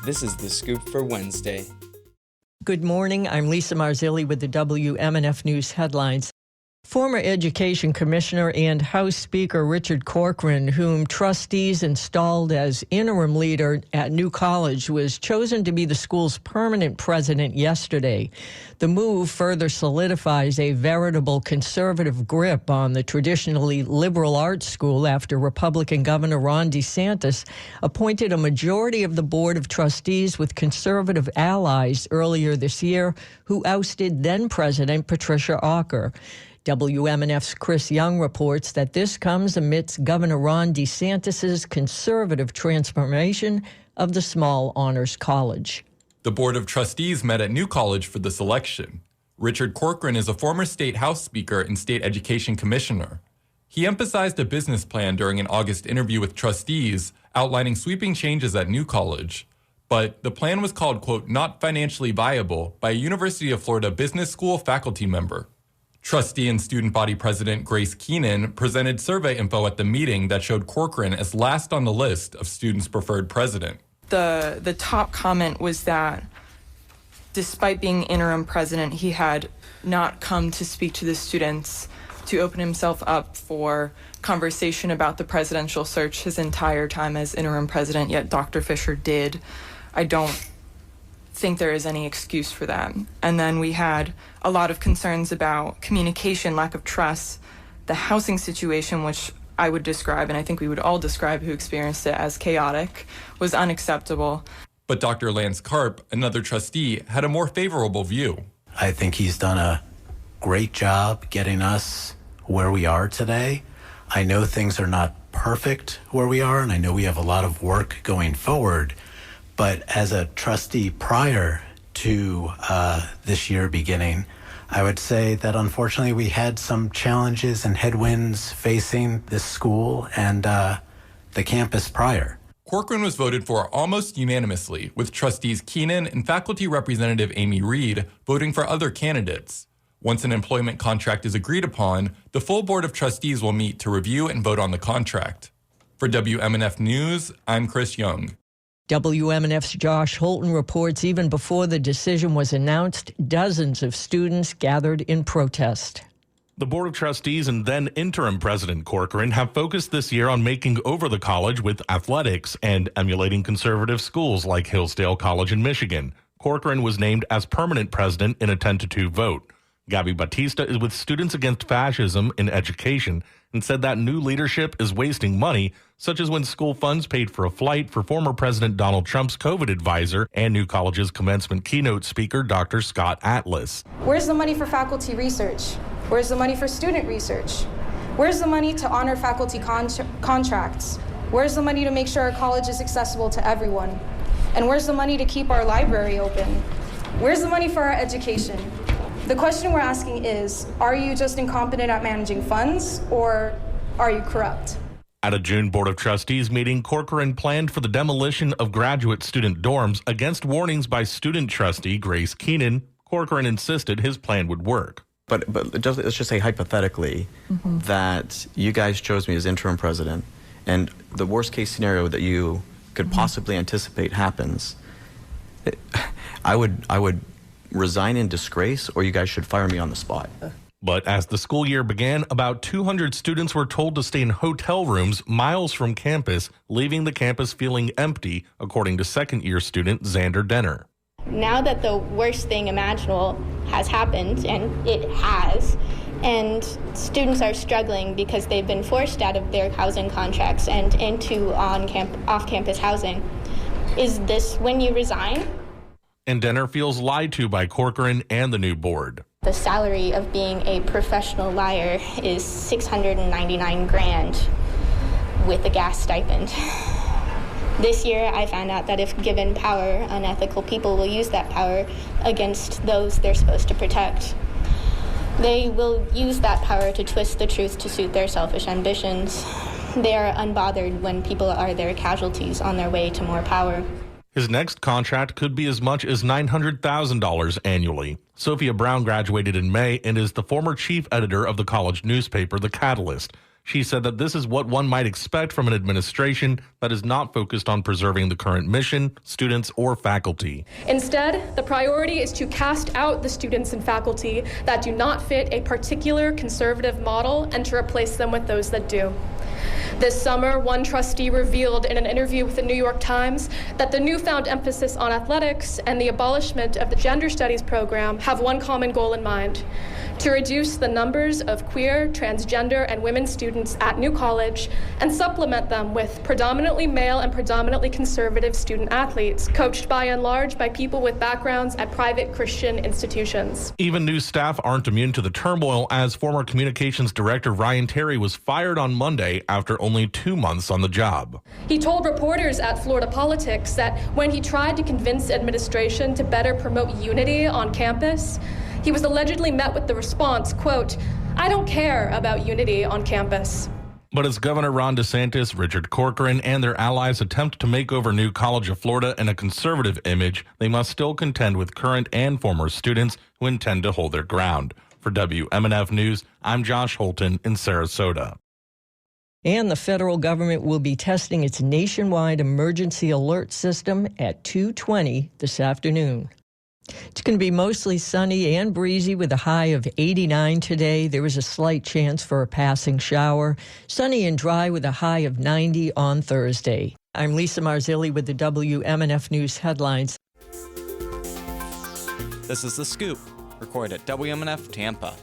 This is The Scoop for Wednesday. Good morning. I'm Lisa Marzilli with the WMNF News headlines. Former Education Commissioner and House Speaker Richard Corcoran, whom trustees installed as interim leader at New College, was chosen to be the school's permanent president yesterday. The move further solidifies a veritable conservative grip on the traditionally liberal arts school after Republican Governor Ron DeSantis appointed a majority of the Board of Trustees with conservative allies earlier this year, who ousted then-President Patricia Auker. WMNF's Chris Young reports that this comes amidst Governor Ron DeSantis' conservative transformation of the small honors college. The Board of Trustees met at New College for this election. Richard Corcoran is a former state House Speaker and state education commissioner. He emphasized a business plan during an August interview with trustees, outlining sweeping changes at New College. But the plan was called, quote, not financially viable by a University of Florida Business School faculty member. Trustee and student body president Grace Keenan presented survey info at the meeting that showed Corcoran as last on the list of students' preferred president. The top comment was that despite being interim president, he had not come to speak to the students, to open himself up for conversation about the presidential search his entire time as interim president, yet Dr. Fisher did. I don't think there is any excuse for that. And then we had a lot of concerns about communication, lack of trust, the housing situation, which I would describe, and I think we would all describe who experienced it, as chaotic, was unacceptable. But Dr. Lance Karp, another trustee, had a more favorable view. I think he's done a great job getting us where we are today. I know things are not perfect where we are, and I know we have a lot of work going forward. But as a trustee prior to this year beginning, I would say that unfortunately we had some challenges and headwinds facing this school and the campus prior. Corcoran was voted for almost unanimously, with trustees Keenan and faculty representative Amy Reed voting for other candidates. Once an employment contract is agreed upon, the full Board of Trustees will meet to review and vote on the contract. For WMNF News, I'm Chris Young. WMNF's Josh Holton reports even before the decision was announced, dozens of students gathered in protest. The Board of Trustees and then interim President Corcoran have focused this year on making over the college with athletics and emulating conservative schools like Hillsdale College in Michigan. Corcoran was named as permanent president in a 10-2 vote. Gabby Batista is with Students Against Fascism in Education and said that new leadership is wasting money, such as when school funds paid for a flight for former President Donald Trump's COVID advisor and New College's commencement keynote speaker, Dr. Scott Atlas. Where's the money for faculty research? Where's the money for student research? Where's the money to honor faculty contracts? Where's the money to make sure our college is accessible to everyone? And where's the money to keep our library open? Where's the money for our education? The question we're asking is, are you just incompetent at managing funds, or are you corrupt? At a June Board of Trustees meeting, Corcoran planned for the demolition of graduate student dorms against warnings by student trustee Grace Keenan. Corcoran insisted his plan would work. But let's just say hypothetically that you guys chose me as interim president, and the worst case scenario that you could possibly anticipate happens. I would resign in disgrace, or you guys should fire me on the spot. But as the school year began, about 200 students were told to stay in hotel rooms miles from campus, leaving the campus feeling empty, according to second-year student Xander Denner. Now that the worst thing imaginable has happened, and it has, and students are struggling because they've been forced out of their housing contracts and into off-campus housing, is this when you resign? And Denner feels lied to by Corcoran and the new board. The salary of being a professional liar is $699,000 with a gas stipend. This year, I found out that if given power, unethical people will use that power against those they're supposed to protect. They will use that power to twist the truth to suit their selfish ambitions. They are unbothered when people are their casualties on their way to more power. His next contract could be as much as $900,000 annually. Sophia Brown graduated in May and is the former chief editor of the college newspaper, The Catalyst. She said that this is what one might expect from an administration that is not focused on preserving the current mission, students, or faculty. Instead, the priority is to cast out the students and faculty that do not fit a particular conservative model and to replace them with those that do. This summer, one trustee revealed in an interview with the New York Times that the newfound emphasis on athletics and the abolishment of the gender studies program have one common goal in mind: to reduce the numbers of queer, transgender, and women students at New College and supplement them with predominantly male and predominantly conservative student athletes, coached by and large by people with backgrounds at private Christian institutions. Even new staff aren't immune to the turmoil, as former communications director Ryan Terry was fired on Monday after only 2 months on the job. He told reporters at Florida Politics that when he tried to convince administration to better promote unity on campus, he was allegedly met with the response, quote, "I don't care about unity on campus." But as Governor Ron DeSantis, Richard Corcoran, and their allies attempt to make over New College of Florida in a conservative image, they must still contend with current and former students who intend to hold their ground. For WMNF News, I'm Josh Holton in Sarasota. And the federal government will be testing its nationwide emergency alert system at 2:20 this afternoon. It's going to be mostly sunny and breezy with a high of 89 today. There is a slight chance for a passing shower. Sunny and dry with a high of 90 on Thursday. I'm Lisa Marzilli with the WMNF News headlines. This is The Scoop, recorded at WMNF Tampa.